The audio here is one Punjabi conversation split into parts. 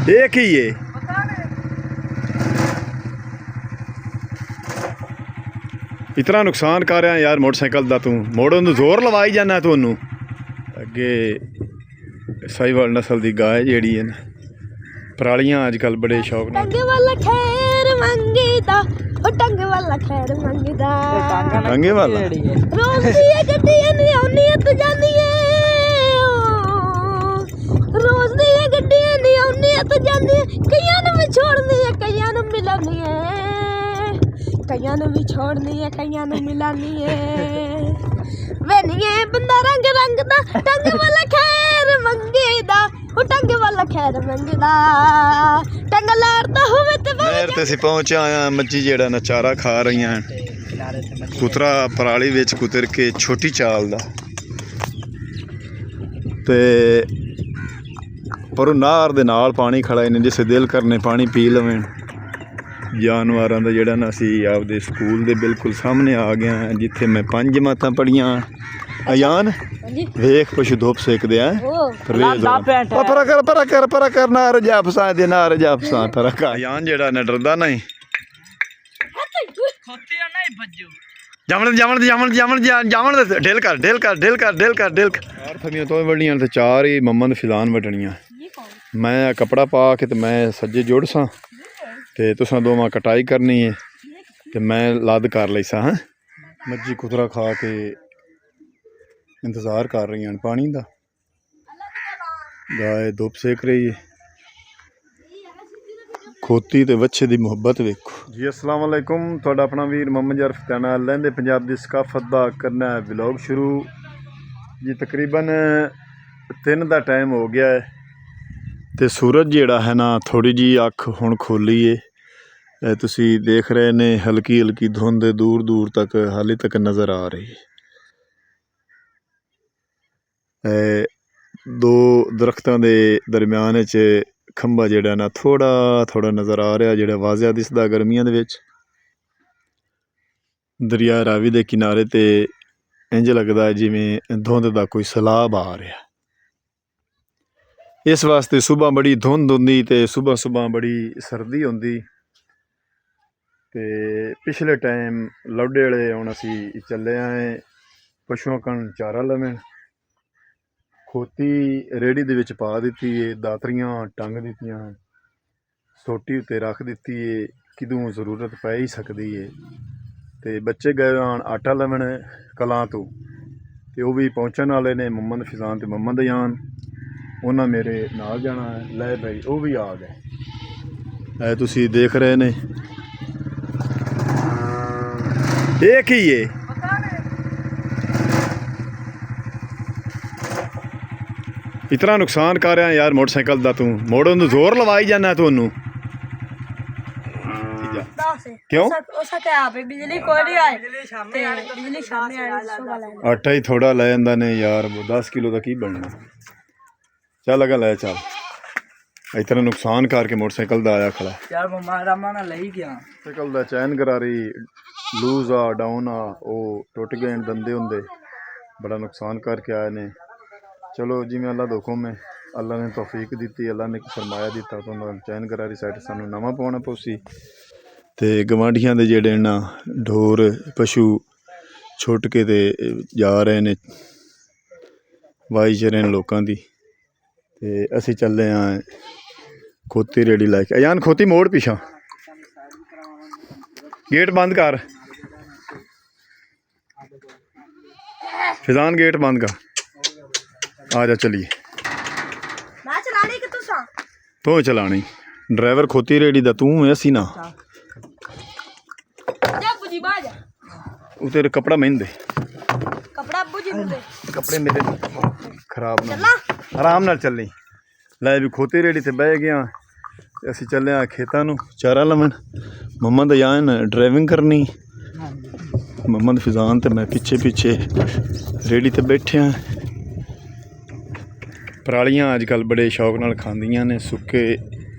ਇਹ ਕੀ ਏ? इतना नुकसान कर रहा यार मोटरसाइकिल का तू मोड़ ਉਹਨੂੰ ਜ਼ੋਰ ਲਵਾਈ ਜਾਣਾ ਤੂੰ ਉਹਨੂੰ ਅੱਗੇ ਸਾਈਵਾਲ ਨਸਲ ਦੀ ਗਾਂ ਜਿਹੜੀ ਹੈ ਨਾ ਪਰਾਲੀਆਂ ਅੱਜ ਕੱਲ ਬੜੇ ਸ਼ੌਕ ਨਾਲ ਟੰਗੇ ਵਾਲਾ ਖੈਰ ਮੰਗਦਾ ਉਹ ਟੰਗੇ ਵਾਲਾ ਖੈਰ ਮੰਗਦਾ ਟੰਗੇ ਵਾਲਾ ਰੋਜ਼ ਦੀ ਗੱਡੀਆਂ ਨੇ ਆਉਣੀਆਂ ਤੇ ਜਾਂਦੀਆਂ ਰੋਜ਼ ਦੀ ਗੱਡੀਆਂ ਨੇ ਆਉਣੀਆਂ ਤੇ ਜਾਂਦੀਆਂ ਕਈਆਂ ਨੂੰ ਵੀ ਛੋੜਦੀਆਂ ਕਈਆਂ ਨੂੰ ਮਿਲਣੀਆਂ ਕਈਆਂ ਨੂੰ ਵੀ ਛੋੜਨੀ ਹੈ ਕਈਆਂ ਨੂੰ ਮਿਲਾਨੀ ਹੈ ਵੇਨੀਏ ਬੰਦਾ ਰੰਗ ਰੰਗ ਦਾ ਟੰਗ ਵਾਲਾ ਖੈਰ ਮੰਗਦਾ ਉਹ ਟੰਗ ਵਾਲਾ ਖੈਰ ਮੰਗਦਾ ਟੰਗ ਲੜਦਾ ਹੋਵੇ ਤੇ ਨਹਿਰ ਤੇ ਅਸੀਂ ਪਹੁੰਚ ਆਇਆ ਮੱਝੀ ਜਿਹੜਾ ਨਾ ਚਾਰਾ ਖਾ ਰਹੀਆਂ ਕੁਤਰਾ ਪਰਾਲੀ ਵਿੱਚ ਕੁਤਰ ਕੇ ਛੋਟੀ ਚਾਲ ਦਾ ਤੇ ਪਰ ਨਾਰ ਦੇ ਨਾਲ ਪਾਣੀ ਖੜਾ ਇਹਨੇ ਜਿਸੇ ਦਿਲ ਕਰਨੇ ਪਾਣੀ ਪੀ ਲਵੇਣ ਜਾਨਵਰਾਂ ਦਾ ਜਿਹੜਾ ਨਾ ਅਸੀਂ ਆਪਦੇ ਸਕੂਲ ਦੇ ਬਿਲਕੁਲ ਸਾਹਮਣੇ ਆ ਗਿਆ ਜਿੱਥੇ ਮੈਂ 5 ਜਮਾਤਾਂ ਪੜ੍ਹੀਆਂ ਅਯਾਨ ਵੇਖ ਪਸ਼ੂ ਧੁੱਪ ਸੇਕਦੇ ਆ ਪਰਾ ਕਰ ਨਾ ਰਜਾ ਫਸਾ ਦੇ ਨਾ ਰਜਾ ਫਸਾ ਪਰਾ ਕਰ ਅਯਾਨ ਜਿਹੜਾ ਨਾ ਡਰਦਾ ਨਹੀਂ ਜਾਵਣ ਢਿਲ ਕਰ ਚਾਰ ਥਮੀਆਂ ਤੋਂ ਵੱਡੀਆਂ ਤੇ ਚਾਰ ਹੀ ਮੰਮਾ ਫਿਲਾਨ ਵੱਢਣੀਆਂ ਮੈਂ ਕਪੜਾ ਪਾ ਕੇ ਤੇ ਮੈਂ ਸੱਜੇ ਜੁੜ ਸਾਂ ਤੇ ਤੁਸਾਂ ਦੋਵਾਂ ਕਟਾਈ ਕਰਨੀ ਹੈ ਤੇ ਮੈਂ ਲੱਦ ਕਰ ਲਈ ਸਾਂ ਹਾਂ ਮੱਝੀ ਕੁਤਰਾ ਖਾ ਕੇ ਇੰਤਜ਼ਾਰ ਕਰ ਰਹੀਆਂ ਪਾਣੀ ਦਾ ਗਾਏ ਧੁੱਪ ਸੇਕ ਰਹੀ ਹੈ ਖੋਤੀ ਤੇ ਵੱਛੇ ਦੀ ਮੁਹੱਬਤ ਵੇਖੋ ਜੀ अस्सलाम वालेकुम ਤੁਹਾਡਾ ਆਪਣਾ ਵੀਰ ਮੁਹੰਮਦ ਜਰਫ ਨਾਲ ਲਹਿੰਦੇ ਪੰਜਾਬ ਦੀ ਸਕਾਫਤ ਦਾ ਕਰਨਾ ਵਲੌਗ ਸ਼ੁਰੂ ਜੀ ਤਕਰੀਬਨ 3 ਦਾ ਟਾਈਮ ਹੋ ਗਿਆ ਹੈ ਤੇ ਸੂਰਜ ਜਿਹੜਾ ਹੈ ਨਾ ਥੋੜੀ ਜੀ ਅੱਖ ਹੁਣ ਖੋਲੀ ਏ ਤੁਸੀਂ ਦੇਖ ਰਹੇ ਨੇ ਹਲਕੀ ਹਲਕੀ ਧੁੰਦ ਦੂਰ ਦੂਰ ਤੱਕ ਹਾਲੇ ਤੱਕ ਨਜ਼ਰ ਆ ਰਹੀ ਹੈ ਦੋ ਦਰਖਤਾਂ ਦੇ ਦਰਮਿਆਨ ਵਿੱਚ ਖੰਭਾ ਜਿਹੜਾ ਨਾ ਥੋੜਾ ਨਜ਼ਰ ਆ ਰਿਹਾ ਜਿਹੜਾ ਵਾਜ਼ਿਆ ਦਿਸਦਾ ਗਰਮੀਆਂ ਦੇ ਵਿੱਚ ਦਰਿਆ ਰਾਵੀ ਦੇ ਕਿਨਾਰੇ ਤੇ ਇੰਜ ਲੱਗਦਾ ਜਿਵੇਂ ਧੁੰਦ ਦਾ ਕੋਈ ਸੈਲਾਬ ਆ ਰਿਹਾ इस वास्ते सुबह बड़ी धुंध होंदी ते सुबह बड़ी सर्दी होंदी ते पिछले टाइम लौडे वाले हुण असी चले आए पशुओं कण चारा लवेण खोती रेहड़ी दे विच पा दित्ती है दातरियां टंग दित्तियां सोटी उत्ते रख दित्ती है किदों जरूरत पै ही सकदी है ते बच्चे गए आन आटा लवेण कलां तो ते ओह भी पहुंचण वाले ने मुहम्मद फिजान ते मुहम्मद अयान ਉਹਨਾਂ ਮੇਰੇ ਨਾਲ ਜਾਣਾ ਹੈ ਲੈ ਭਾਈ ਉਹ ਵੀ ਆ ਗਏ ਇਹ ਤੁਸੀਂ ਦੇਖ ਰਹੇ ਨੇ ਇਹ ਕੀ ਏ ਇਤਨਾ ਨੁਕਸਾਨ ਕਰ ਰਿਹਾ ਯਾਰ ਮੋਟਰਸਾਈਕਲ ਦਾ ਤੂੰ ਮੋੜ ਉਹਨੂੰ ਜ਼ੋਰ ਲਵਾਈ ਜਾਣਾ ਤੂੰ ਉਹਨੂੰ क्यों बिजली आटा ही थोड़ा ले जाता ने यार 10 किलो का की बनना चल अगर ले चल इतना नुकसान करके मोटरसाइकिल का आया खड़ा यार मम्मा ले गया साइकिल का चैन करारी लूज आ डाउन आ वो टुट गए दंदे होंगे बड़ा नुकसान करके आए ने चलो जिमें अल्लाह दो हुक्म है अल्लाह ने तौफीक दी अल्लाह ने फरमाया दिता तो उन्होंने चैन करारी साइड सानू नवा पाना पौसी ਤੇ ਗਵਾਂਢੀਆਂ ਦੇ ਜਿਹੜੇ ਨਾ ਢੋਰ ਪਸ਼ੂ ਛੁੱਟ ਕੇ ਤੇ ਜਾ ਰਹੇ ਨੇ ਵਾਈ ਚਰੇ ਨੇ ਲੋਕਾਂ ਦੀ ਤੇ ਅਸੀਂ ਚੱਲੇ ਆ ਖੋਤੀ ਰੇੜੀ ਲੈ ਕੇ ਅਯਾਨ ਖੋਤੀ ਮੋੜ ਪਿਛਾ गेट बंद कर फिजान गेट बंद कर आ जा चलिए तू चलानी ड्राइवर खोती रेड़ी दा तू है सी ना तेरे कपड़ा मैन दे कपड़े मेरे खराब ना आराम नाल चलनी लै भी खोती रेड़ी ते बह गया असी चले खेतों नूं चारा लवन मुहम्मद अयान ड्राइविंग करनी मुहम्मद फिजान ते मैं पिछे पिछे रेड़ी ते बैठे परालियां अजकल बड़े शौक नाल खांदियां ने सुक्के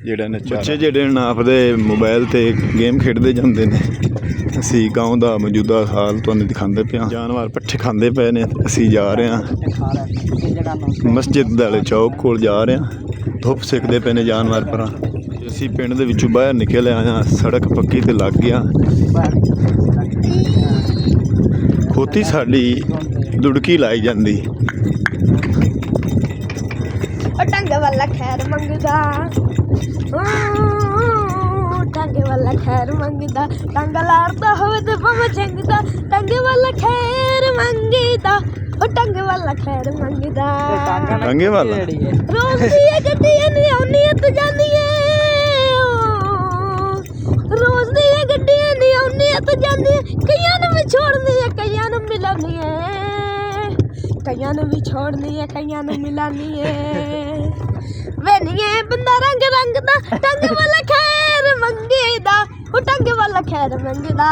जेहड़े ने बच्चे जेहड़े ने आपदे मोबाइल ते गेम खेडदे जांदे ने ਅਸੀਂ ਗਾਉਂ ਦਾ ਮੌਜੂਦਾ ਹਾਲ ਤੁਹਾਨੂੰ ਦਿਖਾਉਂਦੇ ਪਏ ਹਾਂ। ਜਾਨਵਰ ਪੱਠੇ ਖਾਂਦੇ ਪਏ ਨੇ, ਅਸੀਂ ਜਾ ਰਹੇ ਹਾਂ ਮਸਜਿਦ ਵਾਲੇ ਚੌਕ ਕੋਲ ਜਾ ਰਹੇ ਹਾਂ। ਧੁੱਪ ਸੇਕਦੇ ਪਏ ਨੇ ਜਾਨਵਰ ਪਰਾਂ। ਅਸੀਂ ਪਿੰਡ ਦੇ ਵਿੱਚੋਂ ਬਾਹਰ ਨਿਕਲ ਆਏ, ਸੜਕ ਪੱਕੀ ਤੇ ਲੱਗ ਗਿਆ। ਖੋਤੀ ਸਾਡੀ ਦੁੜਕੀ ਲਾਈ ਜਾਂਦੀ। ਟੰਗ ਵਾਲਾ ਖੈਰ ਮੰਗਦਾ, ਟੰਗ ਵਾਲਾ ਖੈਰ ਮੰਗਦਾ, ਟੰਗ ਲਾਰਦਾ ਹੋਵੇ ਤੇ ਭਾਵੇਂ ਚੰਗਦਾ, ਟੰਗ ਵਾਲਾ ਖੈਰ ਮੰਗਦਾ, ਉਹ ਟੰਗ ਵਾਲਾ ਖੈਰ ਮੰਗਦਾ। ਟੰਗੇ ਵਾਲਾ ਰੋਜ਼ ਦੀਆਂ ਗੱਡੀਆਂ ਨਹੀਂ ਆਉਂਦੀਆਂ ਤੇ ਜਾਂਦੀਆਂ, ਰੋਜ਼ ਦੀਆਂ ਗੱਡੀਆਂ ਨਹੀਂ ਆਉਂਦੀਆਂ ਤੇ ਜਾਂਦੀਆਂ, ਕਈਆਂ ਨੂੰ ਵੀ ਛੋੜਦੀਆਂ ਕਈਆਂ ਨੂੰ ਮਿਲਾਉਂਦੀਆਂ, ਕਈਆਂ ਨੂੰ ਵੀ ਛੋੜਦੀਆਂ ਕਈਆਂ ਨੂੰ ਮਿਲਾਉਂਦੀਆਂ। ਵੇਨੀਏ ਬੰਦਾ ਰੰਗ ਰੰਗ ਦਾ, ਟੰਗ ਵਾਲਾ ਖੈਰ ਮੰਗਦਾ, ਉਹ ਟੰਗ ਵਾਲਾ ਖੈਰ ਮੰਗਦਾ,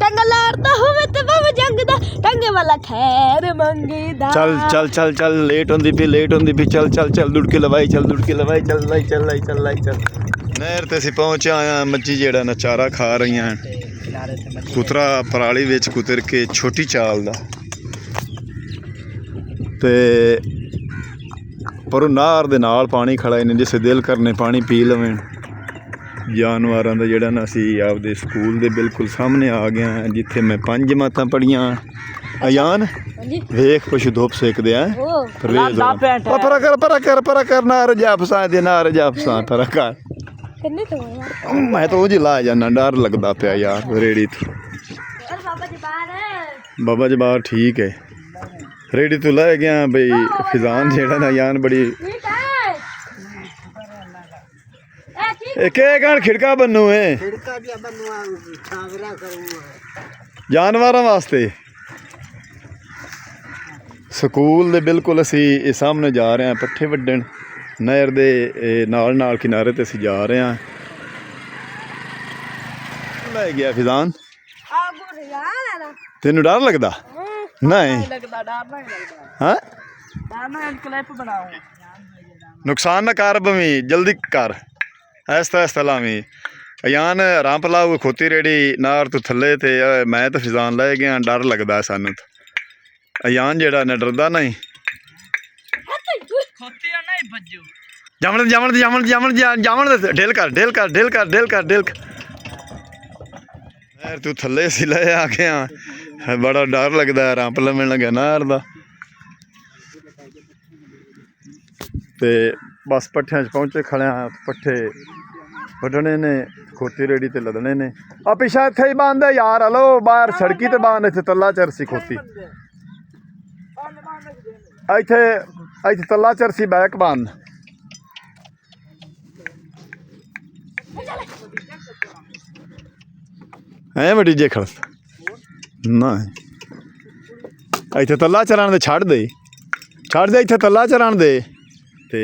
ਟੰਗ ਲਾਰਦਾ ਹੋਵੇ ਤੇ ਭਾਵੇਂ ਜੰਗਦਾ, ਟੰਗ ਵਾਲਾ ਖੈਰ ਮੰਗਦਾ। ਚੱਲ ਚੱਲ ਚੱਲ ਚੱਲ ਲੇਟ ਹੁੰਦੀ ਪਈ, ਲੇਟ ਹੁੰਦੀ ਪਈ, ਚੱਲ ਚੱਲ ਚੱਲ ਦੁੜਕੇ ਲਵਾਈ, ਚੱਲ ਦੁੜਕੇ ਲਵਾਈ, ਚੱਲ ਲਾਈ ਚੱਲ ਲਾਈ ਚੱਲ ਲਾਈ ਚੱਲ। ਨਹਿਰ ਤੇ ਅਸੀਂ ਪਹੁੰਚ ਆਏ ਹਾਂ। ਮੱਝੀ ਜਿਹੜਾ ਨਾ ਚਾਰਾ ਖਾ ਰਹੀਆਂ ਹਨ। ਕੁਤਰਾ ਪਰਾਲੀ ਵਿੱਚ ਕੁਤਰ ਕੇ ਛੋਟੀ ਚਾਲ ਦਾ ਤੇ ਪਰ ਨਹਿਰ ਦੇ ਨਾਲ ਪਾਣੀ ਖੜਾ ਨੇ, ਜਿਸੇ ਦਿਲ ਕਰਨੇ ਪਾਣੀ ਪੀ ਲਵੇਣ। ਜਾਨਵਰਾਂ ਦਾ ਜਿਹੜਾ ਨਾ ਅਸੀਂ ਆਪਦੇ ਸਕੂਲ ਦੇ ਬਿਲਕੁਲ ਸਾਹਮਣੇ ਆ ਗਏ ਹਾਂ, ਜਿੱਥੇ ਮੈਂ 5 ਜਮਾਤਾਂ ਪੜ੍ਹੀਆਂ। ਅਯਾਨ ਵੇਖ ਪਸ਼ੂ ਧੁੱਪ ਸੇਕਦੇ ਆ। ਪਰਵੇਜ਼ ਪਰਾ ਕਰ ਨਾ ਰਜਾ ਫਸਾਂ ਦੇ, ਨਾ ਰਜਾ ਫਸਾਂ ਪਰਾ ਕਰ। ਮੈਂ ਤਾਂ ਉਹ ਜੀ ਲਾ ਜਾਣਾ, ਡਰ ਲੱਗਦਾ ਪਿਆ ਯਾਰ ਰੇੜੀ ਤੋਂ। ਬਾਬਾ ਜੀ ਬਾਹਰ ਠੀਕ ਹੈ। ਰੇੜੀ ਤੋਂ ਲੈ ਗਿਆ ਬਈ ਫਿਜ਼ਾਨ ਜਿਹੜਾ ਨਾ ਯਾਨ ਬੜੀ ਕਹਿਣ ਖਿੜਕਾ ਬੰਨੂ ਹੈ ਜਾਨਵਰਾਂ ਵਾਸਤੇ। ਸਕੂਲ ਦੇ ਬਿਲਕੁਲ ਅਸੀਂ ਇਹ ਸਾਹਮਣੇ ਜਾ ਰਹੇ ਹਾਂ ਪੱਠੇ ਵੱਢਣ। ਨਹਿਰ ਦੇ ਨਾਲ ਨਾਲ ਕਿਨਾਰੇ ਤੇ ਅਸੀਂ ਜਾ ਰਹੇ ਹਾਂ। ਲੈ ਗਿਆ ਫਿਜ਼ਾਨ, ਤੈਨੂੰ ਡਰ ਲੱਗਦਾ? ਨਹੀਂ ਹਾਂ ਨੁਕਸਾਨ ਨਾ ਕਰ ਬਵੀਂ, ਜਲਦੀ ਕਰ, ਐਸਤਾ ਐਸਤਾ ਲਾਵੀਂ। ਅਯਾਨ ਰਾਂਪ ਲਾਊ ਖੋਤੀ ਰੇੜੀ ਨਾਰ ਤੋਂ ਥੱਲੇ ਤੇ ਮੈਂ ਤਾਂ ਫਿਜ਼ਾਨ ਲੈ ਗਿਆ। ਡਰ ਲੱਗਦਾ ਸਾਨੂੰ ਤਾਂ। ਅਯਾਨ ਜਿਹੜਾ ਨਾ ਡਰਦਾ ਨਹੀਂ। ਜਾਵਣ ਜਾਵਣ ਜਾਵਣ ਜਾਵਣ ਜਾਵਣ ਢੇਲ ਕਰ ਢੇਲ ਕਰ ਢੇਲ ਕਰ ਢੇਲ ਕਰ ਢੇਲ ਕਰ। ਨਹਿਰ ਤੂੰ ਥੱਲੇ ਅਸੀਂ ਲੈ ਆ ਗਏ ਹਾਂ। ਬੜਾ ਡਰ ਲੱਗਦਾ ਰਾਂਪ ਲਵਣ ਲੱਗਿਆ ਨਹਿਰ ਦਾ। ਤੇ ਬਸ ਪੱਠਿਆਂ 'ਚ ਪਹੁੰਚੇ ਖੜਿਆ ਹਾਂ। ਪੱਠੇ ਵੱਢਣੇ ਨੇ, ਖੋਤੀ ਰੇੜੀ ਤੇ ਲੱਦਣੇ ਨੇ। ਆ ਪਿੱਛਾ ਇੱਥੇ ਹੀ ਬੰਦ ਹੈ ਯਾਰ। ਹਲੋ ਬਾਹਰ ਸੜਕੀ ਤੇ ਬੰਦ, ਇੱਥੇ ਤੱਲਾ ਚਰਸੀ ਖੋਤੀ, ਇੱਥੇ ਤੱਲਾ ਚਰਸੀ ਬੈਕ ਬੰਦ। ਐ ਵੱਡੀ ਜੇ ਖੜ ਨਾ ਇੱਥੇ ਤੱਲਾ ਚਰਾਣ ਦੇ, ਛੱਡ ਦੇ ਇੱਥੇ ਤੱਲਾ ਚਰਾਣ ਦੇ। ਤੇ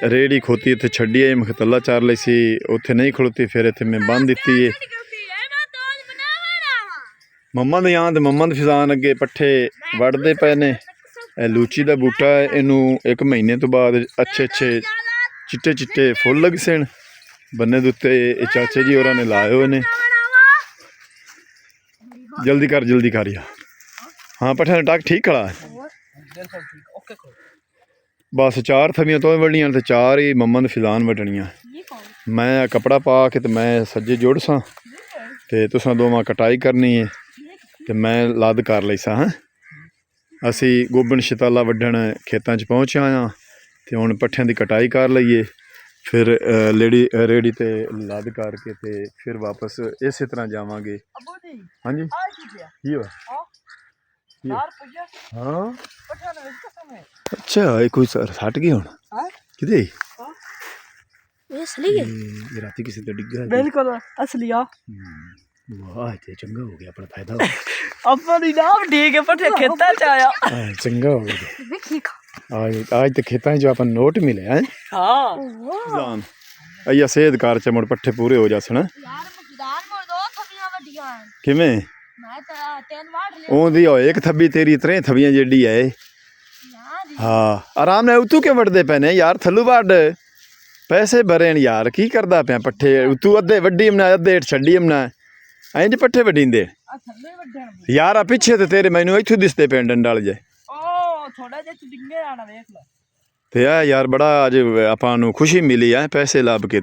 ਰੇੜੀ ਖੋਤੀ ਇੱਥੇ ਛੱਡੀ ਹੈ। ਮੈਂ ਤੱਲਾ ਚਾਰ ਲਈ ਸੀ, ਉੱਥੇ ਨਹੀਂ ਖਲੋਤੀ, ਫਿਰ ਇੱਥੇ ਮੈਂ ਬੰਨ੍ਹ ਦਿੱਤੀ ਹੈ। ਮੰਮਾ ਦੇ ਆਂ ਤੇ ਮੰਮਾ ਦੇ ਫਿਜ਼ਾਨ ਅੱਗੇ ਪੱਠੇ ਵੱਢਦੇ ਪਏ ਨੇ। ਇਹ ਲੂਚੀ ਦਾ ਬੂਟਾ ਹੈ, ਇਹਨੂੰ 1 ਮਹੀਨੇ ਤੋਂ ਬਾਅਦ ਅੱਛੇ ਚਿੱਟੇ ਚਿੱਟੇ ਫੁੱਲ ਲੱਗ ਸਨ ਬੰਨੇ ਦੇ ਉੱਤੇ। ਇਹ ਚਾਚੇ ਜੀ ਹੋਰਾਂ ਨੇ ਲਾਏ ਹੋਏ ਨੇ। ਜਲਦੀ ਕਰ ਯਾਰ। ਹਾਂ ਪੱਠਿਆਂ ਦਾ ਟੱਕ ਠੀਕ ਖੜਾ ਹੈ। ਬਸ 4 ਥਵੀਆਂ ਤੋਂ ਵੱਢਣੀਆਂ ਤੇ 4 ਹੀ ਮੰਮਾ ਦੇ ਫਿਜ਼ਾਨ ਵੱਢਣੀਆਂ। ਮੈਂ ਕੱਪੜਾ ਪਾ ਕੇ ਤੇ ਮੈਂ ਸੱਜੇ ਜੁੜ ਸਾਂ ਤੇ ਤੁਸਾਂ ਦੋਵਾਂ ਕਟਾਈ ਕਰਨੀ ਹੈ ਤੇ ਮੈਂ ਲੱਦ ਕਰ ਲਈ ਸਾਂ। ਹਾਂ ਅਸੀਂ ਗੋਬਨ ਸ਼ਤਾਲਾ ਵੱਢਣ ਖੇਤਾਂ 'ਚ ਪਹੁੰਚ ਆਏ ਹਾਂ ਤੇ ਹੁਣ ਪੱਠਿਆਂ ਦੀ ਕਟਾਈ ਕਰ ਲਈਏ, ਫਿਰ ਰੇੜੀ ਤੇ ਲੱਦ ਕਰਕੇ ਤੇ ਫਿਰ ਵਾਪਸ ਇਸੇ ਤਰ੍ਹਾਂ ਜਾਵਾਂਗੇ। ਹਾਂਜੀ ਕੀ ਹੋਇਆ? ਹਾਂ ਅੱਛਾ ਇਹ ਕੋਈ ਹਟ ਗਈ ਹੁਣ ਕਿਤੇ ਰਾਤੀ ਕਿਸੇ ਤੇ ਡਿੱਗਾ। ਬਿਲਕੁਲ ਅਸਲੀ ਆ। ਵਾਹ ਤੇ ਚੰਗਾ ਹੋ ਗਿਆ, ਆਪਣਾ ਫਾਇਦਾ ਹੋ ਗਿਆ। ਆਪਾਂ ਦੀ ਨਾ ਠੀਕ ਹੈ, ਪੱਠੇ ਖੇਤਾਂ 'ਚ ਆਇਆ। ਚੰਗਾ ਹੋ ਗਿਆ। ਅੱਜ ਤੇ ਖੇਤਾਂ 'ਚ ਆਪਾਂ ਨੋਟ ਮਿਲੇ ਹੈ। ਹਾਂ ਅਈਆ ਸੇਧ ਕਰ ਚ ਮੁੜ ਪੱਠੇ ਪੂਰੇ ਹੋ ਜਾਸਣ। ਕਿਵੇਂ ਉਹਦੀ ਹੋਏ 1 ਥੱਬੀ ਤੇਰੀ 3 ਥੱਬੀਆਂ ਜਿਹੜੀ ਹੈ। ਹਾਂ ਆਰਾਮ ਨਾਲ ਉਤੂ ਕੇ ਵੱਢਦੇ ਪਏ ਨੇ ਯਾਰ, ਥੱਲੂ ਵੱਢ ਪੈਸੇ ਭਰੇ ਨੇ ਯਾਰ। ਕੀ ਕਰਦਾ ਪਿਆ ਪੱਠੇ ਤੂੰ? ਅੱਧੇ ਵੱਡੀ ਮਨਾ, ਅੱਧੇ ਛੱਡੀ ਮਨਾ। ਇੰਜ ਪੱਠੇ ਵੱਢੀਂਦੇ ਆ ਥੱਲੇ ਵੱਢਣ ਯਾਰ ਆ ਪਿੱਛੇ ਤੇ ਤੇਰੇ ਮੈਨੂੰ ਇੱਥੋਂ ਦਿਸਦੇ ਪੈਣ ਡੰਡਲ ਜੇ ਉਹ ਥੋੜਾ ਜਿਹਾ ਡਿੰਗੇ ਆਣਾ ਵੇਖ ਲੈ ਤੇ ਆ ਯਾਰ ਬੜਾ ਅੱਜ ਆਪਾਂ ਨੂੰ ਖੁਸ਼ੀ ਮਿਲੀ ਆ ਪੈਸੇ ਲੱਭ ਕੇ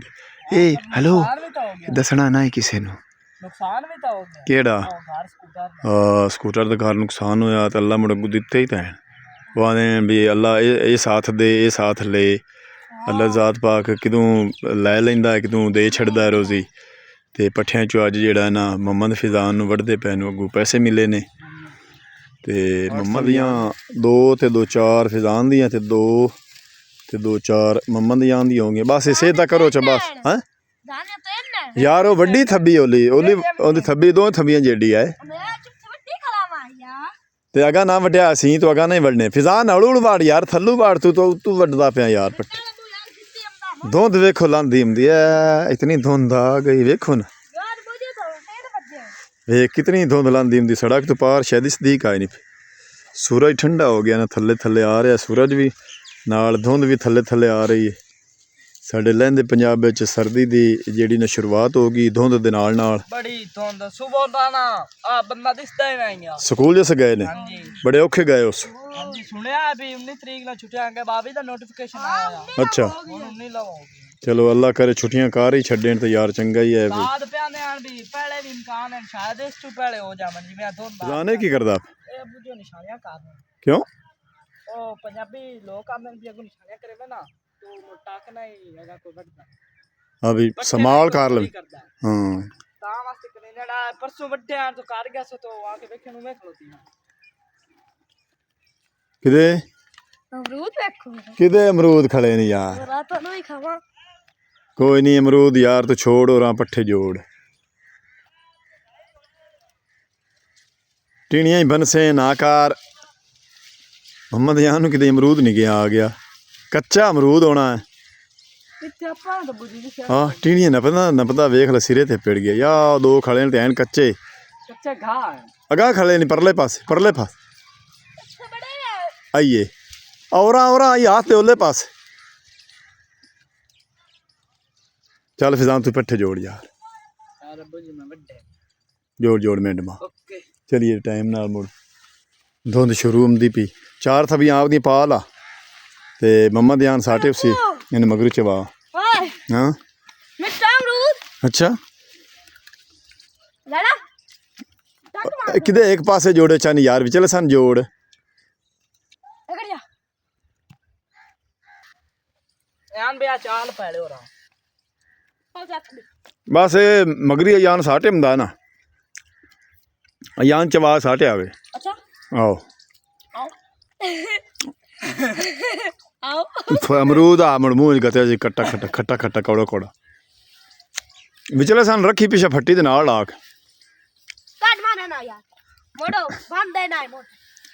ਇਹ ਹੈਲੋ ਨੁਕਸਾਨ ਵੀ ਤਾਂ ਹੋ ਗਿਆ ਦੱਸਣਾ ਨਾ ਕਿਸੇ ਨੂੰ ਨੁਕਸਾਨ ਵੀ ਤਾਂ ਹੋ ਗਿਆ ਕਿਹੜਾ ਘਰ ਸਕੂਟਰ ਸਕੂਟਰ ਦਾ ਘਰ ਨੁਕਸਾਨ ਹੋਇਆ ਤਾਂ ਅੱਲਾ ਮੁੜ ਦਿੱਤੇ ਹੀ ਤਾਂ ਹੈ। ਉਹ ਆਦੇ ਵੀ ਅੱਲਾ ਇਹ ਸਾਥ ਦੇ ਇਹ ਸਾਥ ਲੈ ਅੱਲਾ ਜ਼ਾਤ ਪਾਕ ਕਿਦੋਂ ਲੈ ਲੈਂਦਾ ਕਿਦੋਂ ਦੇ ਛੱਡਦਾ ਰੋਜ਼ੀ ਤੇ ਪੱਠਿਆਂ ਚੋਂ ਅੱਜ ਜਿਹੜਾ ਨਾ ਮੁਹੰਮਦ ਫਿਜ਼ਾਨ ਨੂੰ ਵੱਢਦੇ ਪੈ ਨੂੰ ਅੱਗੋਂ ਪੈਸੇ ਮਿਲੇ ਨੇ ਤੇ ਮੁਹੰਮਦ ਦੀਆਂ 2 ਤੇ 2 4 ਫਿਜ਼ਾਨ ਦੀਆਂ ਤੇ 2 4 ਮੁਹੰਮਦ ਦੀਆਂ ਦੀਆਂ ਹੋਣਗੀਆਂ ਬਸ ਇਸੇ ਤਾਂ ਕਰੋ ਚ ਬਸ ਹੈ ਦਾਣੇ ਤੇ ਯਾਰ ਉਹ ਵੱਡੀ ਥੱਬੀ ਉਹਦੀ ਥੱਬੀ 2 ਥੱਬੀਆਂ ਜਿਹੜੀ ਹੈ ਮੈਂ ਚੁੱਪ ਵੱਡੀ ਖਲਾਵਾ ਯਾਰ ਤੇ ਅਗਾ ਨਾ ਵੱਢਿਆ ਸੀ ਤੂੰ ਅਗਾ ਨਹੀਂ ਵੱਢਨੇ ਫਿਜ਼ਾਨ ਹੌਲੂ ਵਾੜ ਯਾਰ ਥੱਲੂ ਵਾੜ ਤੂੰ ਵੱਢਦਾ ਪਿਆ ਯਾਰ ਪੱਠੇ ਧੁੰਦ ਵੇਖੋ ਲਾਂਦੀ ਹੁੰਦੀ ਐ ਇਤਨੀ ਧੁੰਦ ਆ ਗਈ ਵੇਖੋ ਨਾ ਯਾਰ ਮੁਝੇ ਤਾਂ 3 ਵਜੇ ਵੇਖ ਕਿਤਨੀ ਧੁੰਦ ਲਾਂਦੀ ਹੁੰਦੀ ਸੜਕ ਤੋਂ ਪਾਰ ਸ਼ਾਇਦ ਸਦੀਕ ਆਈ ਨਹੀਂ ਸੂਰਜ ਠੰਡਾ ਹੋ ਗਿਆ ਨਾ ਥੱਲੇ ਆ ਰਿਹਾ ਸੂਰਜ ਵੀ ਨਾਲ ਧੁੰਦ ਵੀ ਥੱਲੇ ਆ ਰਹੀ ਹੈ ਸਾਡੇ ਲਹਿੰਦੇ ਪੰਜਾਬ ਵਿੱਚ ਸਰਦੀ ਦੀ ਜਿਹੜੀ ਨਾ ਸ਼ੁਰੂਆਤ ਹੋ ਗਈ ਧੁੰਦ ਦੇ ਨਾਲ ਬੜੀ ਧੁੰਦ ਸੁਬਹ ਦਾ ਨਾ ਆ ਬੰਦਾ ਦਿਸਦਾ ਹੀ ਨਹੀਂ ਆ ਸਕੂਲ ਜਿਸ ਗਏ ਨੇ ਹਾਂਜੀ ਬੜੇ ਔਖੇ ਗਏ ਉਸ ਹਾਂਜੀ ਸੁਣਿਆ ਵੀ 19 ਤਰੀਕ ਨੂੰ ਛੁੱਟੀਆਂ ਆਂਗੇ ਬਾਬੀ ਦਾ ਨੋਟੀਫਿਕੇਸ਼ਨ ਆਇਆ ਅੱਛਾ ਹੁਣ 19 ਲਵਾਉਗੀ ਚਲੋ ਅੱਲਾ ਕਰੇ ਛੁੱਟੀਆਂ ਕਾਰ ਹੀ ਛੱਡਣ ਤੇ ਯਾਰ ਚੰਗਾ ਹੀ ਹੈ ਬਾਅਦ ਪਿਆਨੇ ਆਣ ਵੀ ਪਹਿਲੇ ਵੀ ਇਮਕਾਨ ਹੈ ਸ਼ਾਇਦ ਇਸ ਤੋਂ ਪਹਿਲੇ ਹੋ ਜਾਵਣ ਜਿਵੇਂ ਧੁੰਦ ਜਾਣੇ ਕੀ ਕਰਦਾ ਇਹ ਅੱਬੂ ਜੋ ਨਿਸ਼ਾਨੀਆਂ ਕਰਨ ਕਿਉਂ ਉਹ ਪੰਜਾਬੀ ਲੋਕ ਆਂਦੇ ਵੀ ਅੱਗੋਂ ਨਿਸ਼ਾਨੀਆਂ ਕਰੇ ਨਾ ਤੋ ਮੋਟਾਕ ਨਹੀਂ ਹੈਗਾ ਕੋਈ ਵੱਡਾ ਹਾਂ ਵੀ ਸੰਭਾਲ ਕਰ ਲੈ ਹਾਂ ਤਾਂ ਵਾਸਤੇ ਕਨੇਡਾ ਪਰਸੋਂ ਵੱਡਿਆਂ ਤੋਂ ਕਰ ਗਿਆ ਸੋ ਤੋਂ ਆ ਕੇ ਵੇਖਣ ਨੂੰ ਮੈਂ ਖਲੋਤੀ ਹਾਂ ਕਿਦੇ ਅਮਰੂਦ ਵੇਖੋ ਕਿਦੇ ਅਮਰੂਦ ਖੜੇ ਨੇ ਯਾਰ ਰਾਤ ਨੂੰ ਹੀ ਖਾਵਾਂ ਕੋਈ ਨਹੀਂ ਅਮਰੂਦ ਯਾਰ ਤੂੰ ਛੋੜ ਹੋਰਾਂ ਪੱਠੇ ਜੋੜ ਟੀਣੀਆਂ ਹੀ ਬਨਸੇ ਨਾਕਾਰ ਮੁਹੰਮਦ ਯਾਨ ਨੂੰ ਕਿਤੇ ਅਮਰੂਦ ਨਹੀਂ ਗਿਆ ਆ ਗਿਆ ਕੱਚਾ ਅਮਰੂਦ ਹੋਣਾ ਹੈ ਇੱਥੇ ਆਪਾਂ ਤਾਂ ਬੁੱਝੀ ਨਹੀਂ ਹਾਂ ਟੀਣੀਆਂ ਨਾ ਪਤਾ ਵੇਖ ਲੈ ਸਿਰੇ ਤੇ ਪਿੜ ਗਿਆ ਯਾ 2 ਖੜੇ ਨੇ ਤੇ ਐਨ ਕੱਚੇ ਕੱਚਾ ਘਾਹ ਹੈ ਅਗਾ ਖੜੇ ਨੇ ਪਰਲੇ ਪਾਸੇ ਅੱਛਾ ਬੜੇ ਆਈਏ ਔਰਾ ਆਈ ਹੱਥ ਤੇ ਉਹਲੇ ਪਾਸੇ ਚੱਲ ਫਿਜ਼ਾਨ ਤੂੰ ਪੱਠੇ ਜੋੜ ਯਾਰ ਯਾਰ ਅੱਬੂ ਜੀ ਮੈਂ ਵੱਡੇ ਜੋੜ ਮਿੰਟ ਮਾ ਓਕੇ ਚਲੀਏ ਟਾਈਮ ਨਾਲ ਮੁੜ ਧੁੰਦ ਸ਼ੁਰੂ ਹੁੰਦੀ ਪਈ 4 ਥਬੀਆਂ ਆਪਦੀਆਂ ਪਾ ਲਾ ਤੇ ਮੰਮਾ ਧਿਆਨ ਸਾਟੇ ਸੀ ਇਹਨੂੰ ਮਗਰੂ ਚਵਾ ਓਏ ਹਾਂ ਮਿੱਠਾ ਅਮਰੂਦ ਅੱਛਾ ਲੜਾ ਟੱਟ ਕਿਤੇ ਇੱਕ ਪਾਸੇ ਜੋੜੇ ਚਾਨੀ ਯਾਰ ਵਿਚਲੇ ਸਨ ਜੋੜ ਮਾਰ ਜਾ ਐਨ ਬਿਆ ਚਾਲ ਪੈ ਲਿਓ ਰਾ ਹੋ ਜਾ ਖੜੀ ਬਸ ਇਹ ਮਗਰੀ ਅਯਾਨ ਸਾਟੇ ਹੁੰਦਾ ਨਾ ਅਯਾਨ ਚਵਾ ਸਾਟੇ ਆਵੇ ਅੱਛਾ ਆਓ ਆਓ ਆਓ ਅਮਰੂਦ ਆ ਮੁੜ ਮੂੰਹ ਗਤਿਆ ਜੀ ਖੱਟਾ ਕੌੜਾ ਵਿਚਲੇ ਸਨ ਰੱਖੀ ਪਿਛਾ ਫੱਟੀ ਦੇ ਨਾਲ ਲਾਕ ਕੱਟ ਮਾਰੇ ਨਾ ਯਾਰ ਮੋੜੋ ਬੰਦੇ ਨਾ ਮੋੜ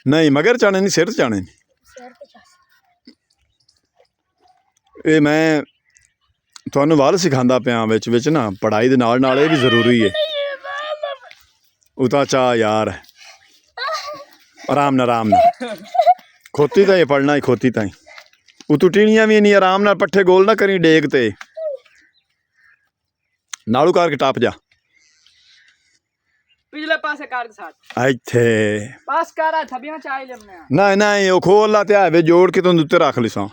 ਨਹੀਂ ਮਗਰ ਚਾਣੇ ਨਹੀਂ ਸਿਰ ਚਾਣੇ ਸਿਰ ਤੇ ਚਾ ਇਹ ਮੈਂ ਤੁਹਾਨੂੰ ਵਾਲ ਸਿਖਾਉਂਦਾ ਪਿਆ ਵਿੱਚ ਨਾ ਪੜ੍ਹਾਈ ਦੇ ਨਾਲ ਇਹ ਵੀ ਜ਼ਰੂਰੀ ਹੈ ਉਹ ਤਾਂ ਚਾਹ ਯਾਰ ਆਰਾਮ ਨਾਲ ਖੋਤੀ ਤਾਂ ਹੀ ਪੜ੍ਹਨਾ ਹੀ ਖੋਤੀ ਤਾਂ ਹੀ ਉਹ ਤੂੰ ਟੀਣੀਆਂ ਵੀ ਨਹੀਂ ਆਰਾਮ ਨਾਲ ਪੱਠੇ ਗੋਲ ਨਾ ਕਰੀ ਡੇਗ ਤੇ ਨਾਲੂ ਕਰਕੇ ਟੱਪ ਜਾ ਪਿਛਲੇ ਪਾਸੇ ਕਰ ਸਾਥ ਇੱਥੇ ਪਾਸ ਕਰ ਥਬੀਆਂ ਚਾਹ ਲੈਣੇ ਆ ਨਹੀਂ ਉਹ ਖੋਲ ਲਾ ਤੇ ਆਵੇ ਜੋੜ ਕੇ ਤੂੰ ਉੱਤੇ ਰੱਖ ਲਈ ਸਾਂ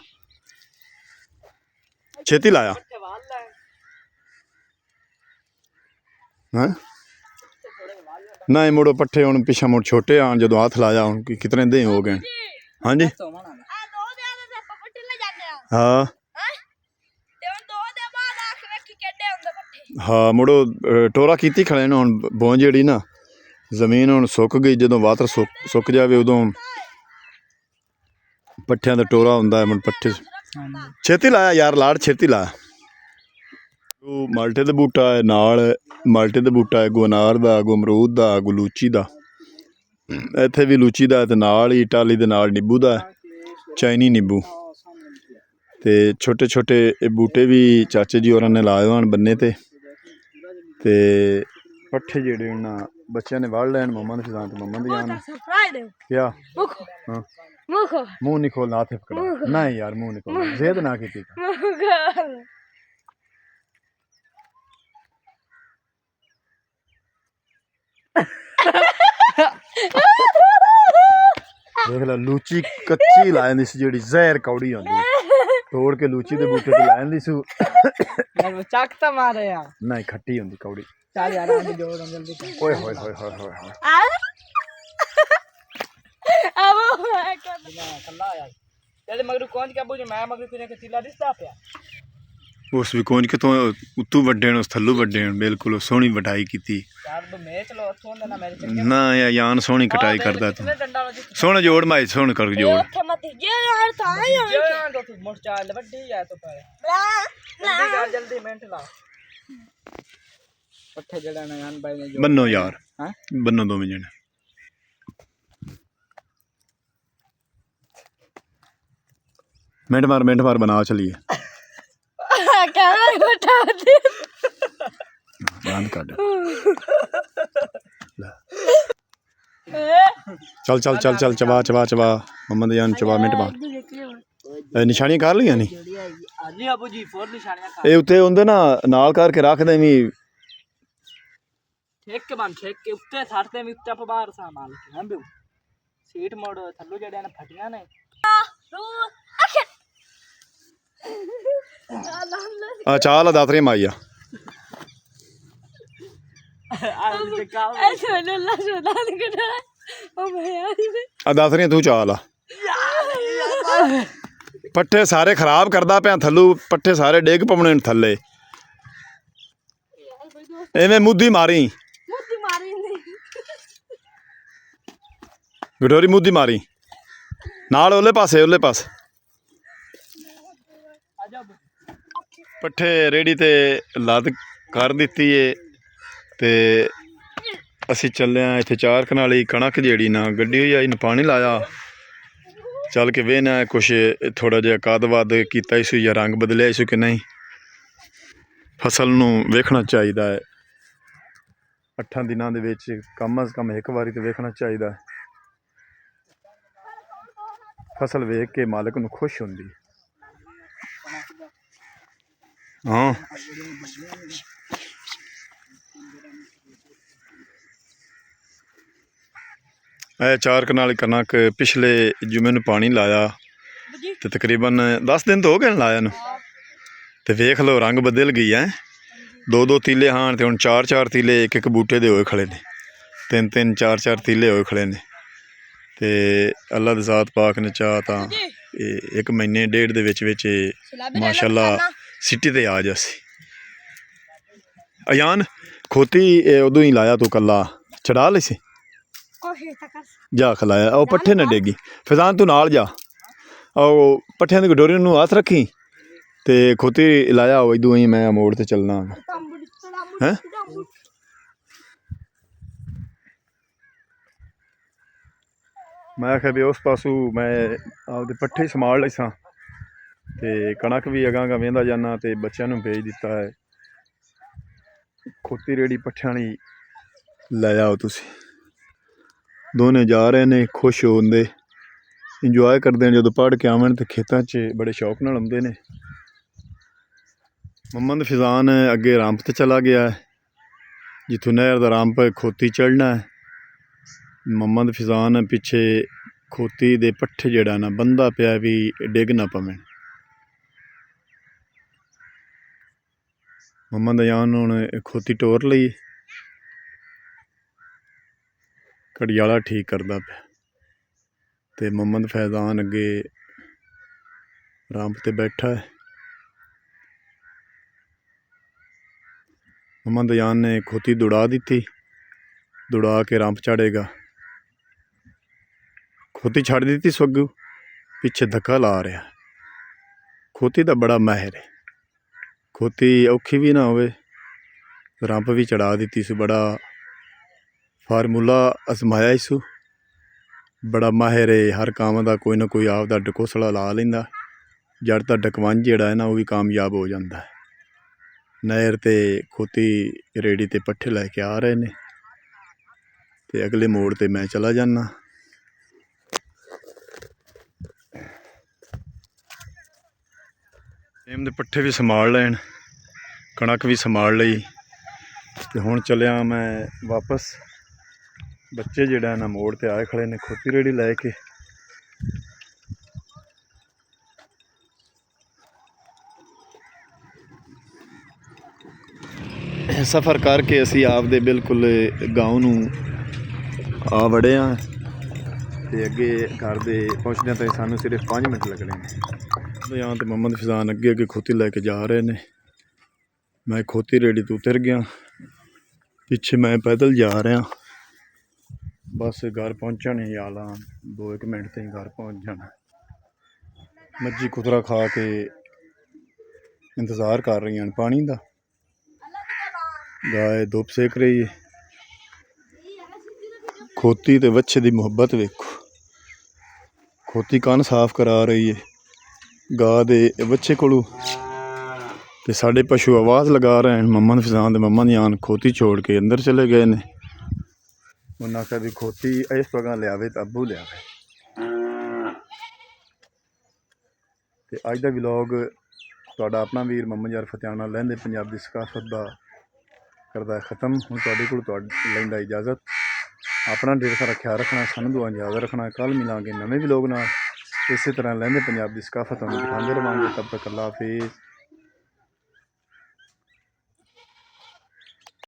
ਛੇਤੀ ਲਾਇਆ ਪੱਠੇ ਵਾਲ ਲੈ ਹੈਂ ਨਹੀਂ ਮੁੜੋ ਪੱਠੇ ਹੁਣ ਪਿੱਛਾ ਮੁੜ ਛੋਟੇ ਆਣ ਜਦੋਂ ਹੱਥ ਲਾਇਆ ਹੁਣ ਕਿਤਨੇ ਦੇ ਹੋ ਗਏ ਹਾਂਜੀ ਸੋਮਣਾ ਆ ਦੋ ਦੇ ਦੇ ਪੱਟੀ ਲੈ ਜਾਂਦੇ ਆ ਹਾਂ ਤੇ ਹੁਣ ਦੋ ਦੇ ਬਾਅਦ ਆਖ ਵੇਖੀ ਕਿੱਡੇ ਹੁੰਦੇ ਪੱਠੇ ਹਾਂ ਮੁੜੋ ਟੋਰਾ ਕੀਤੀ ਖੜੇ ਨੇ ਹੁਣ ਬੋਂ ਜਿਹੜੀ ਨਾ ਜ਼ਮੀਨ ਹੁਣ ਸੁੱਕ ਗਈ ਜਦੋਂ ਵਾਤਰ ਸੁੱਕ ਜਾਵੇ ਉਦੋਂ ਪੱਠਿਆਂ ਦਾ ਟੋਰਾ ਹੁੰਦਾ ਹੈ ਹੁਣ ਪੱਠੇ ਛੇਤੀ ਲਾਇਆ ਯਾਰ ਲਾੜ ਛੇਤੀ ਲਾਇਆ ਉਹ ਮਾਲਟੇ ਦਾ ਬੂਟਾ ਹੈ ਨਾਲ ਮਾਲਟੇ ਦਾ ਬੂਟਾ ਹੈ ਅਨਾਰ ਦਾ ਅਮਰੂਦ ਦਾ ਲੂਚੀ ਦਾ ਇੱਥੇ ਵੀ ਲੂਚੀ ਦਾ ਤੇ ਨਾਲ ਹੀ ਟਾਲੀ ਦੇ ਨਾਲ ਨਿੰਬੂ ਦਾ ਚਾਈਨੀ ਨਿੰਬੂ ਤੇ ਛੋਟੇ ਇਹ ਬੂਟੇ ਵੀ ਚਾਚੇ ਜੀ ਹੋਰਾਂ ਨੇ ਲਾਏ ਹਨ ਬੰਨੇ ਤੇ ਪੱਠੇ ਜਿਹੜੇ ਉਹਨਾਂ ਬੱਚਿਆਂ ਨੇ ਵੜ ਲੈਣ ਮੰਮਾ ਦੇ ਫਿਜ਼ਾਨ ਤੇ ਮੰਮਾ ਦੇ ਜਾਨ ਸਰਪ੍ਰਾਈਜ਼ ਦੇ ਕਿਆ ਮੁਖ ਹਾਂ ਮੁਖ ਮੂੰਹ ਨਹੀਂ ਖੋਲਣਾ ਹੱਥ ਪਕੜਾ ਨਹੀਂ ਯਾਰ ਮੂੰਹ ਨਹੀਂ ਖੋਲਣਾ ਜ਼ਿੱਦ ਨਾ ਕੀਤੀ ਮੁਖ ਦੇਖ ਲੈ ਲੂਚੀ ਕੱਚੀ ਲਾ ਜਾਂਦੀ ਸੀ ਜਿਹੜੀ ਜ਼ਹਿਰ ਕੌੜੀ ਹੁੰਦੀ ਤੋੜ ਕੇ ਲੂਚੀ ਦੇ ਬੂਟੇ ਤੇ ਲਾ ਜਾਂਦੀ ਸੀ यार वो चक तो मारे यार ਨਹੀਂ ਖੱਟੀ ਹੁੰਦੀ ਕੌੜੀ चल यार आगे जोड़ जल्दी ਓਏ ਹੋਏ ਹੋਏ ਹੋਏ ਹੋਏ ਹੋਏ अब मैं कर कल्ला यार तेरे मगर कौन क्या बुझ मैं मगर तेरे के तिला दिसदा पे ਉਸ ਵੀ ਕੋਂਜ ਕਿ ਤੋਂ ਉੱਤੋਂ ਵੱਡੇ ਨੇ ਉਸ ਥੱਲੋਂ ਵੱਡੇ ਨੇ ਬਿਲਕੁਲ ਸੋਹਣੀ ਵਢਾਈ ਕੀਤੀ यार वो मैच लो सुन देना मेरे चंगे ਨਾ ਇਹ ਯਾਨ ਸੋਹਣੀ ਕਟਾਈ ਕਰਦਾ ਤੂੰ डंडा लो जी ਸੋਹਣਾ ਜੋੜ ਮਾਈ ਸੋਹਣ ਕਰ ਜੋੜ ओके मत ये यार था यार जान दो तू मुड़ चाल बड्डी है तो पे जल्दी कर जल्दी मिनट ला पट्ठे जड़ा ना यान भाई ने जो ਬੰਨੋ ਯਾਰ हां ਬੰਨੋ ਦੋਵੇਂ ਜਣੇ ਮਿੰਟ ਮਾਰ ਬਣਾ ਚਲੀਏ कैमरा उठा दे ਬੰਦ ਕਰ ਲੈ ਚੱਲ ਚੱਲ ਚੱਲ ਚੱਲ ਚਵਾ ਮੰਮਾ ਦੇ ਜਾਨ ਚਵਾ ਮਿੰਟ ਮਾਰ ਇਹ ਨਿਸ਼ਾਨੀਆਂ ਕਰ ਲਈਆਂ ਨਹੀਂ जी अबू जी फोर निशानियां खा ਇਹ ਉੱਤੇ ਹੁੰਦੇ ਨਾ ਨਾਲ ਕਰਕੇ ਰੱਖਦੇ ਵੀ ठेक के बन ठेक के उत्ते सारते में उत्ते पर बाहर सा माल के हम भी सीट मोड़ थल्लू जड़े ने फटियां ने ਆ ਚਾਹ ਲਾ ਦਾਤਰੀ ਮਾਈਆ आज दिखाओ ऐसे लल्ला शोदान कटा ओ भैया ਆ ਦਾਤਰੀਆਂ ਤੂੰ ਚਾਹ ਲਾ ਪੱਠੇ ਸਾਰੇ ਖਰਾਬ ਕਰਦਾ ਪਿਆ ਥੱਲੂ ਪੱਠੇ ਸਾਰੇ ਡਿੱਗ ਪਵਣੇ ਨੇ ਥੱਲੇ ਐਵੇਂ ਮੁੱਦੀ ਮਾਰੀ मुद्दी मारी नहीं ਗਡੋਰੀ ਮੁੱਦੀ ਮਾਰੀ ਨਾਲ ਉਹਲੇ ਪਾਸੇ आजा ਪੱਠੇ ਰੇੜੀ ਤੇ ਲੱਦ ਕਰ ਦਿੱਤੀ ਏ ਤੇ ਅਸੀਂ ਚੱਲੇ ਆ ਇੱਥੇ ਚਾਰ ਕਨਾਲੀ ਕਣਕ ਜਿਹੜੀ ਨਾ ਗੱਡੀ ਹੋਈ ਆਈ ਨਾ ਪਾਣੀ ਲਾਇਆ ਚੱਲ ਕੇ ਵੇਖਣਾ ਕੁਛ ਥੋੜਾ ਜਿਹਾ ਕੱਦ ਵੱਧ ਕੀਤਾ ਇਸ ਜਾਂ ਰੰਗ ਬਦਲਿਆ ਇਸ ਕਿ ਨਹੀਂ ਫਸਲ ਨੂੰ ਵੇਖਣਾ ਚਾਹੀਦਾ ਹੈ 8 ਦਿਨਾਂ ਦੇ ਵਿੱਚ ਕਮ ਅਜ਼ ਕਮ ਇੱਕ ਵਾਰੀ ਤੇ ਵੇਖਣਾ ਚਾਹੀਦਾ ਹੈ ਫਸਲ ਵੇਖ ਕੇ ਮਾਲਕ ਨੂੰ ਖੁਸ਼ ਹੁੰਦੀ ਹਾਂ ਇਹ ਚਾਰ ਕਨਾਲ ਕਣਕ ਪਿਛਲੇ ਜੁਮੇ ਨੂੰ ਪਾਣੀ ਲਾਇਆ ਤੇ ਤਕਰੀਬਨ 10 ਦਿਨ ਤੋਂ ਹੋ ਗਏ ਲਾਇਆ ਨੂੰ ਤੇ ਵੇਖ ਲਓ ਰੰਗ ਬਦਲ ਗਈ ਹੈ 2 ਤੀਲੇ ਹਾਂ ਤੇ ਹੁਣ 4 ਤੀਲੇ ਇੱਕ ਬੂਟੇ ਦੇ ਹੋਏ ਖੜੇ ਨੇ 3 4 ਤੀਲੇ ਹੋਏ ਖੜੇ ਨੇ ਤੇ ਅੱਲਾ ਦੀ ਜ਼ਾਤ ਪਾਕ ਨੇ ਚਾਹ ਤਾਂ ਇਹ 1 ਮਹੀਨੇ ਡੇਢ ਦੇ ਵਿੱਚ ਮਾਸ਼ਾਅੱਲਾ ਸਿੱਟੀ ਤੇ ਆ ਜਾਸੀ ਅਯਾਨ ਖੋਤੀ ਉਦੋਂ ਹੀ ਲਾਇਆ ਤੂੰ ਕੱਲਾ ਚੜਾ ਲਈ ਸੀ कोशिश तो कर ਜਾ ਖਲਾਇਆ ਉਹ ਪੱਠੇ ਨਾ ਡੇਗੀ ਫਿਜ਼ਾਨ ਤੂੰ ਨਾਲ ਜਾ ਉਹ ਪੱਠਿਆਂ ਦੀ ਗਡੋਰੀ ਨੂੰ ਹੱਥ ਰੱਖੀ ਤੇ ਖੋਤੀ ਲਾਇਆ ਉਹ ਇਦੋਂ ਹੀ ਮੈਂ ਮੋੜ ਤੇ ਚੱਲਣਾ ਹੈ ਮੈਂ ਆਖਿਆ ਵੀ ਉਸ ਪਾਸੋਂ ਮੈਂ ਆਪਦੇ ਪੱਠੇ ਸੰਭਾਲ ਲਈ ਸਾਂ ਤੇ ਕਣਕ ਵੀ ਅਗਾਂਹ ਵੇਂਦਾ ਜਾਣਾ ਤੇ ਬੱਚਿਆਂ ਨੂੰ ਭੇਜ ਦਿੱਤਾ ਹੈ ਖੋਤੀ ਰੇੜੀ ਪੱਠਿਆਂ ਵਾਲੀ ਲੈ ਆਓ ਤੁਸੀਂ ਦੋਨੇ ਜਾ ਰਹੇ ਨੇ ਖੁਸ਼ ਹੁੰਦੇ ਇੰਜੋਏ ਕਰਦੇ ਨੇ ਜਦੋਂ ਪੜ੍ਹ ਕੇ ਆਵਣ ਤੇ ਖੇਤਾਂ 'ਚ ਬੜੇ ਸ਼ੌਕ ਨਾਲ ਆਉਂਦੇ ਨੇ ਮੁਹੰਮਦ ਫਿਜ਼ਾਨ ਅੱਗੇ ਰਾਂਪ ਤੇ ਚਲਾ ਗਿਆ ਹੈ ਜਿੱਥੋਂ ਨਹਿਰ ਦਾ ਰਾਂਪ ਖੋਤੀ ਚੜ੍ਹਨਾ ਹੈ ਮੁਹੰਮਦ ਫਿਜ਼ਾਨ ਪਿੱਛੇ ਖੋਤੀ ਦੇ ਪੱਠੇ ਜਿਹੜਾ ਨਾ ਬੰਦਾ ਪਿਆ ਵੀ ਡਿੱਗ ਨਾ ਪਵਣ ਮੁਹੰਮਦ ਅਯਾਨ ਹੁਣ ਖੋਤੀ ਟੋਰ ਲਈ ਘੜਿਆਲਾ ਠੀਕ ਕਰਦਾ ਪਿਆ ਤੇ ਮੁਹੰਮਦ ਫੈਜ਼ਾਨ ਅੱਗੇ ਰਾਂਪ ਤੇ ਬੈਠਾ ਹੈ ਮੁਹੰਮਦ ਅਯਾਨ ਨੇ ਖੋਤੀ ਦੌੜਾ ਦਿੱਤੀ ਦੌੜਾ ਕੇ ਰਾਂਪ ਚੜ੍ਹੇਗਾ ਖੋਤੀ ਛੱਡ ਦਿੱਤੀ ਸਵੱਗੂ ਪਿੱਛੇ ਧੱਕਾ ਲਾ ਰਿਹਾ ਖੋਤੀ ਦਾ ਬੜਾ ਮਾਹਿਰ ਹੈ ਖੋਤੀ ਔਖੀ ਵੀ ਨਾ ਹੋਵੇ ਰਾਂਪ ਵੀ ਚੜਾ ਦਿੱਤੀ ਸੀ ਬੜਾ ਫਾਰਮੂਲਾ ਅਜ਼ਮਾਇਆ ਇਸੂ ਬੜਾ ਮਾਹਿਰ ਹੈ ਹਰ ਕੰਮ ਦਾ ਕੋਈ ਨਾ ਕੋਈ ਆਪਦਾ ਡਕੋਸਲਾ ਲਾ ਲੈਂਦਾ ਜੜ ਤਾਂ ਡਕਵੰਜ ਜਿਹੜਾ ਹੈ ਨਾ ਉਹ ਵੀ ਕਾਮਯਾਬ ਹੋ ਜਾਂਦਾ ਹੈ ਨਹਿਰ ਤੇ ਖੋਤੀ ਰੇੜੀ ਤੇ ਪੱਠੇ ਲੈ ਕੇ ਆ ਰਹੇ ਨੇ ਤੇ ਅਗਲੇ ਮੋੜ ਤੇ ਮੈਂ ਚਲਾ ਜਾਣਾ ਟਾਈਮ ਦੇ ਪੱਠੇ ਵੀ ਸੰਭਾਲ ਲੈਣ ਕਣਕ ਵੀ ਸੰਭਾਲ ਲਈ ਤੇ ਹੁਣ ਚੱਲਿਆ ਮੈਂ ਵਾਪਸ ਬੱਚੇ ਜਿਹੜਾ ਨਾ ਮੋੜ ਤੇ ਆਏ ਖੜੇ ਨੇ ਖੋਤੀ ਰੇੜੀ ਲੈ ਕੇ। ਸਫ਼ਰ ਕਰਕੇ ਅਸੀਂ ਆਪਦੇ ਬਿਲਕੁਲ ਗਾਉਂ ਨੂੰ ਆ ਵੜੇ ਹਾਂ ਤੇ ਅੱਗੇ ਘਰ ਦੇ ਪਹੁੰਚਦਿਆਂ ਤਾਂ ਸਾਨੂੰ ਸਿਰਫ 5 ਮਿੰਟ ਲੱਗਣੇ ਨੇ। ਜਾਂ ਤੇ ਮੁਹੰਮਦ ਫਿਜ਼ਾਨ ਅੱਗੇ ਅੱਗੇ ਖੋਤੀ ਲੈ ਕੇ ਜਾ ਰਹੇ ਨੇ। ਮੈਂ ਖੋਤੀ ਰੇੜੀ ਤੋਂ ਉਤਰ ਗਿਆ, ਪਿੱਛੇ ਮੈਂ ਪੈਦਲ ਜਾ ਰਿਹਾ। ਬਸ घर पहुँचने ही आला 2-1 मिनट से ही घर पहुँच जाना। मच्छी कुतरा खा के इंतज़ार कर रही हैं पानी का। गाय धुप सेक रही है। खोती ते बच्चे दी मुहब्बत वेखो, खोती कन साफ करा रही है गा दे बच्चे कोलू ते साडे पशु आवाज़ लगा रहे हैं। मुहम्मद फिजान दे मम्मा दी आन खोती छोड़ के अंदर चले गए ने। उन्हें आखिया भी खोती इस जगह लियावे तो अब्बू लियावे। ते अज का व्लॉग तुहाडा अपना वीर मुहम्मद यार फतेहाना लहंदे पंजाब दी सकाफत दा करदा खत्म। हुण तुहाडे कोल लैंदा इजाजत। अपना ढेर सारा ख्याल रखना, सानू दुआ याद रखना। कल मिलांगे नवे व्लॉग नाल। इस तरह लहंदे पंजाब दी सकाफत तुहानूं दिखांदे रहांगे। तब तक अल्लाह हाफिज़।